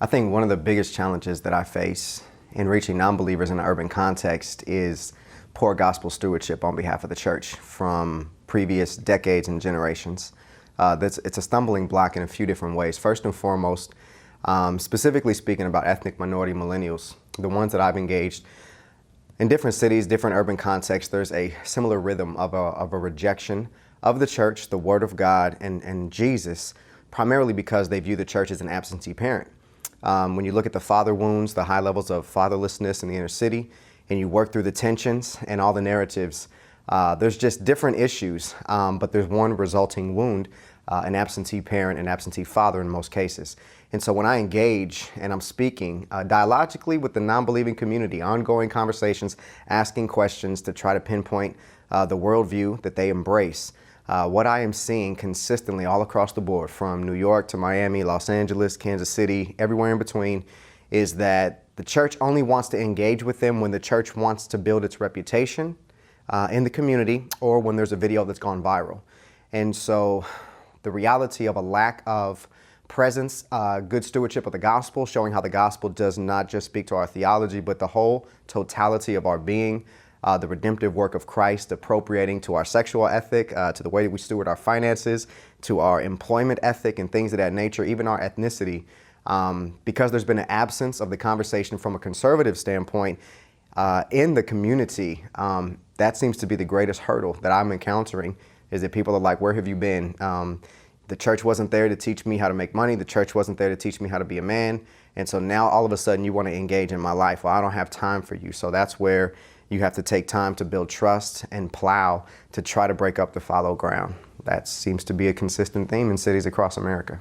I think one of the biggest challenges that I face in reaching non-believers in an urban context is poor gospel stewardship on behalf of the church from previous decades and generations. It's a stumbling block in a few different ways. First and foremost, specifically speaking about ethnic minority millennials, the ones that I've engaged in different cities, different urban contexts, there's a similar rhythm of a rejection of the church, the Word of God, and Jesus, primarily because they view the church as an absentee parent. When you look at the father wounds, the high levels of fatherlessness in the inner city, and you work through the tensions and all the narratives, there's just different issues, but there's one resulting wound, an absentee parent, an absentee father in most cases. And so when I engage and I'm speaking dialogically with the non-believing community, ongoing conversations, asking questions to try to pinpoint the worldview that they embrace, what I am seeing consistently all across the board, from New York to Miami, Los Angeles, Kansas City, everywhere in between, is that the church only wants to engage with them when the church wants to build its reputation in the community, or when there's a video that's gone viral. And so the reality of a lack of presence, good stewardship of the gospel, showing how the gospel does not just speak to our theology, but the whole totality of our being, the redemptive work of Christ, appropriating to our sexual ethic, to the way that we steward our finances, to our employment ethic and things of that nature, even our ethnicity. Because there's been an absence of the conversation from a conservative standpoint in the community, that seems to be the greatest hurdle that I'm encountering, is that people are like, where have you been? The church wasn't there to teach me how to make money. The church wasn't there to teach me how to be a man. And so now all of a sudden you want to engage in my life. Well, I don't have time for you. So that's where you have to take time to build trust and plow to try to break up the fallow ground. That seems to be a consistent theme in cities across America.